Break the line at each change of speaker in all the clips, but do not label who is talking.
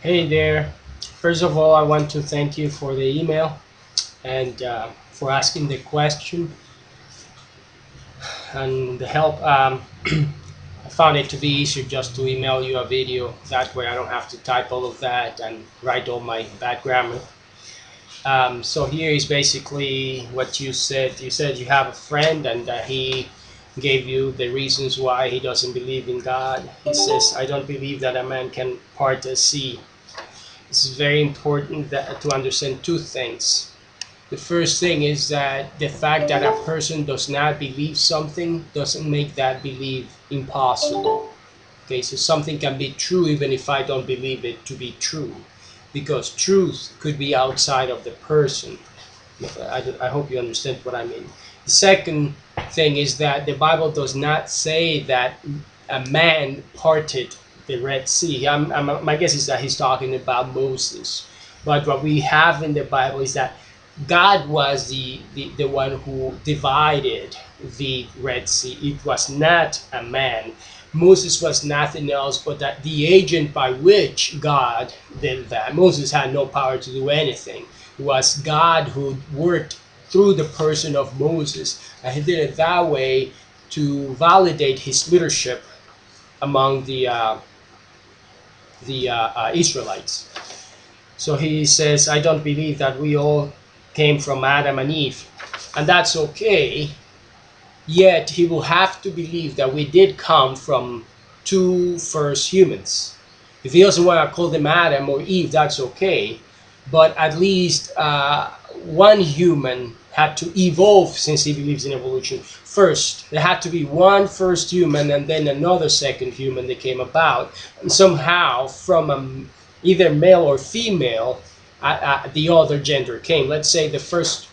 Hey there. First of all, I want to thank you for the email and for asking the question and the help. I found it to be easier just to email you a video. That way, I don't have to type all of that and write all my bad grammar. So here is basically what you said. You said you have a friend and he gave you the reasons why he doesn't believe in God. He says, I don't believe that a man can part a sea. It's very important to understand two things. The first thing is that the fact that a person does not believe something doesn't make that belief impossible. Okay, so something can be true even if I don't believe it to be true, because truth could be outside of the person. I hope you understand what I mean. The second thing is that the Bible does not say that a man parted the Red Sea. My guess is that he's talking about Moses. But what we have in the Bible is that God was the one who divided the Red Sea. It was not a man. Moses was nothing else but that the agent by which God did that. Moses had no power to do anything. It was God who worked through the person of Moses, and he did it that way to validate his leadership among the Israelites. So he says, I don't believe that we all came from Adam and Eve, and that's okay. Yet he will have to believe that we did come from two first humans. If he doesn't want to call them Adam or Eve, that's okay. But at least one human had to evolve, since he believes in evolution. First, there had to be one first human and then another second human that came about. And somehow, from either male or female, the other gender came. Let's say the first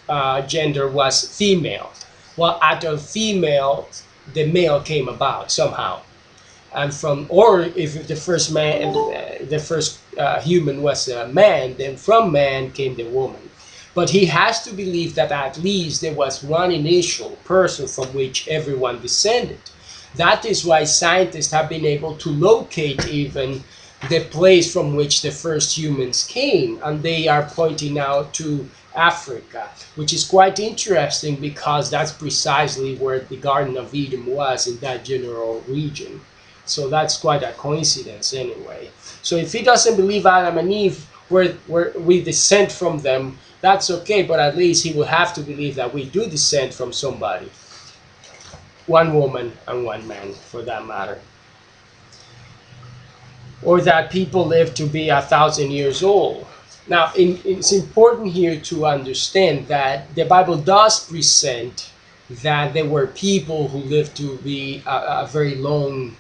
gender was female. Well, out of female, the male came about somehow. And or if the first man, the first human was a man, then from man came the woman. But he has to believe that at least there was one initial person from which everyone descended. That is why scientists have been able to locate even the place from which the first humans came, and they are pointing out to Africa, which is quite interesting because that's precisely where the Garden of Eden was, in that general region. So that's quite a coincidence anyway. So if he doesn't believe Adam and Eve we descend from them, that's okay, but at least he will have to believe that we do descend from somebody. One woman and one man, for that matter. Or that people live to be 1,000 years old. Now, it's important here to understand that the Bible does present that there were people who lived to be a very long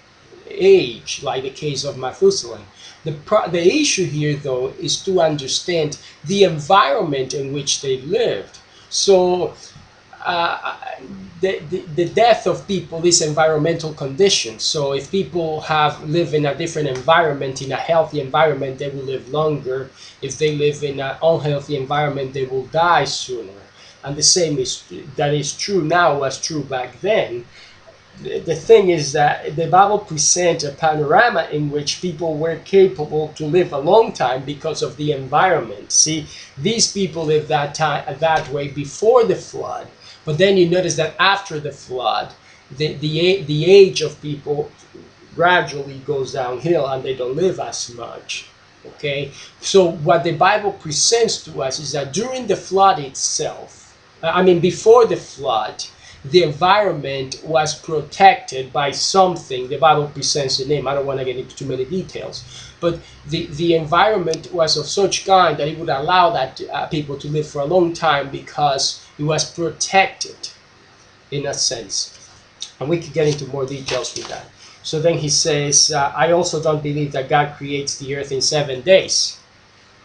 age, like the case of Methuselah. The issue here, though, is to understand the environment in which they lived. So, the death of people is environmental conditions. So if people live in a different environment, in a healthy environment, they will live longer. If they live in an unhealthy environment, they will die sooner. And the same is true now as true back then. The thing is that the Bible presents a panorama in which people were capable to live a long time because of the environment. See, these people lived that way before the flood. But then you notice that after the flood, the age of people gradually goes downhill and they don't live as much. Okay? So what the Bible presents to us is that during the flood itself, before the flood, the environment was protected by something. The Bible presents the name. I don't want to get into too many details. But the environment was of such kind that it would allow that people to live for a long time because it was protected in a sense. And we could get into more details with that. So then he says, I also don't believe that God creates the earth in 7 days.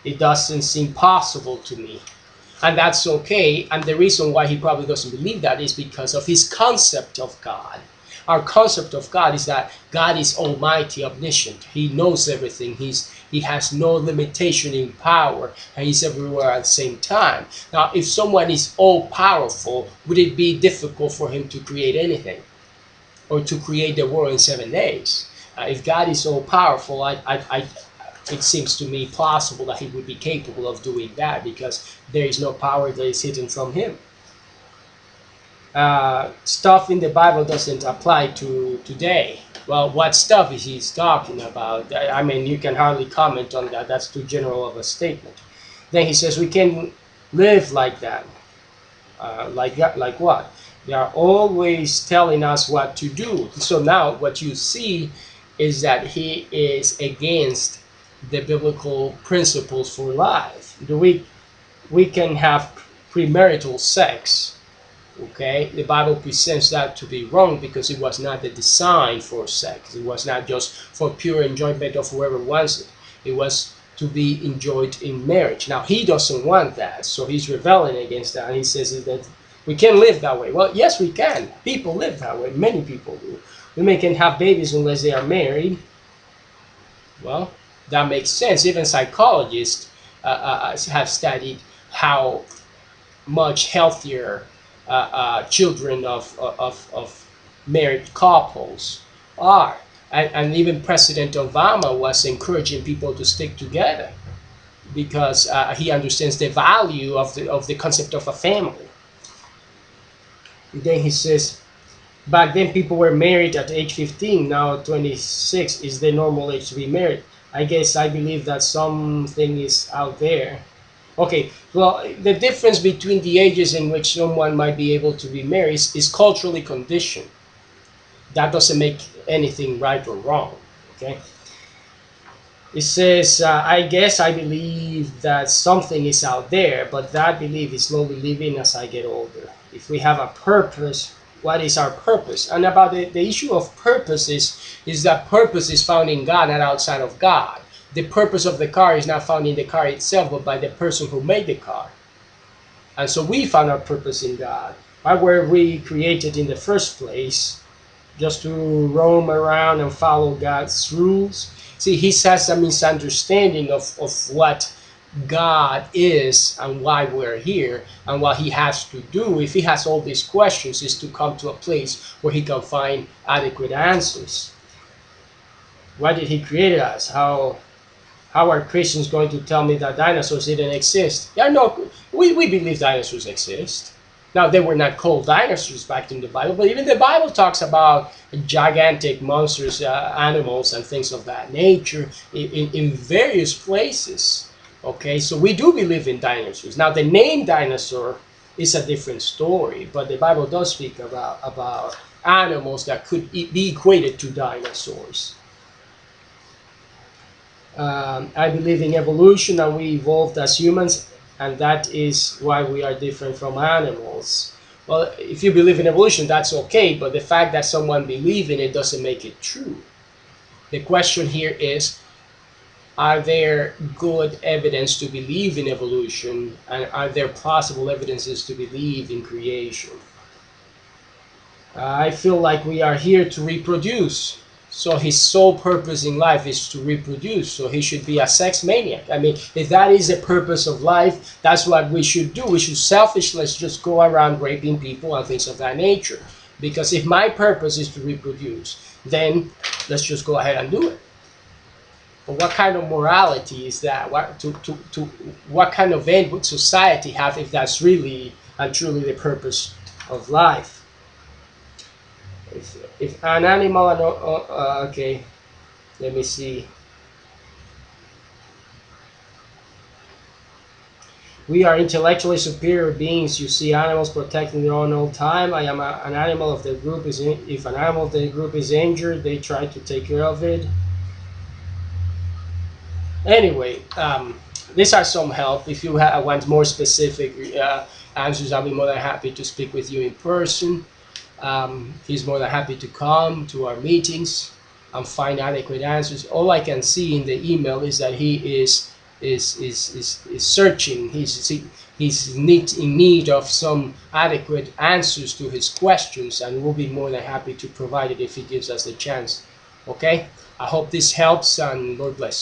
It doesn't seem possible to me. And that's okay. And the reason why he probably doesn't believe that is because of his concept of God. Our concept of God is that God is almighty, omniscient. He knows everything. He has no limitation in power, and he's everywhere at the same time. Now, if someone is all-powerful, would it be difficult for him to create anything or to create the world in 7 days? If God is all-powerful, it seems to me plausible that he would be capable of doing that, because there is no power that is hidden from him. Stuff in the Bible doesn't apply to today. Well, what stuff is he talking about? I mean, you can hardly comment on that. That's too general of a statement. Then he says we can live like that. Like that, like what? They are always telling us what to do. So now what you see is that he is against the biblical principles for life. We can have premarital sex. Okay, the Bible presents that to be wrong, because it was not the design for sex. It was not just for pure enjoyment of whoever wants it. It was to be enjoyed in marriage. Now, he doesn't want that, so he's rebelling against that. And he says that we can live that way. Well, yes, we can. People live that way. Many people do. Women can have babies unless they are married. Well, that makes sense. Even psychologists have studied how much healthier children of married couples are. And even President Obama was encouraging people to stick together, because he understands the value of the concept of a family. And then he says, back then people were married at age 15, now 26 is the normal age to be married. I believe that something is out there. Okay, well, the difference between the ages in which someone might be able to be married is culturally conditioned. That doesn't make anything right or wrong, okay? It says, I believe that something is out there, but that belief is slowly leaving as I get older. If we have a purpose, what is our purpose? And about the issue of purpose is that purpose is found in God, not outside of God. The purpose of the car is not found in the car itself, but by the person who made the car. And so we found our purpose in God. Why were we created in the first place? Just to roam around and follow God's rules? See, he has a misunderstanding of what God is and why we're here and what he has to do. If he has all these questions, is to come to a place where he can find adequate answers. Why did he create us? How are Christians going to tell me that dinosaurs didn't exist? Yeah, no, we believe dinosaurs exist. Now, they were not called dinosaurs back in the Bible, but even the Bible talks about gigantic monsters, animals, and things of that nature in various places. Okay, so we do believe in dinosaurs. Now, the name dinosaur is a different story, but the Bible does speak about animals that could be equated to dinosaurs. I believe in evolution, and we evolved as humans, and that is why we are different from animals. Well, if you believe in evolution, that's okay, but the fact that someone believes in it doesn't make it true. The question here is, are there good evidence to believe in evolution, and are there possible evidences to believe in creation? I feel like we are here to reproduce. So his sole purpose in life is to reproduce. So he should be a sex maniac. I mean, if that is the purpose of life, that's what we should do. We should selfishly just go around raping people and things of that nature. Because if my purpose is to reproduce, then let's just go ahead and do it. But what kind of morality is that? What kind of end would society have if that's really and truly the purpose of life? If an animal, okay, let me see. We are intellectually superior beings. You see animals protecting their own old time. I am an animal of the group. If an animal of the group is injured, they try to take care of it. Anyway, these are some help. If you want more specific answers, I'll be more than happy to speak with you in person. He's more than happy to come to our meetings and find adequate answers. All I can see in the email is that he is searching. He's in need of some adequate answers to his questions, and we'll be more than happy to provide it if he gives us the chance. Okay? I hope this helps, and Lord bless.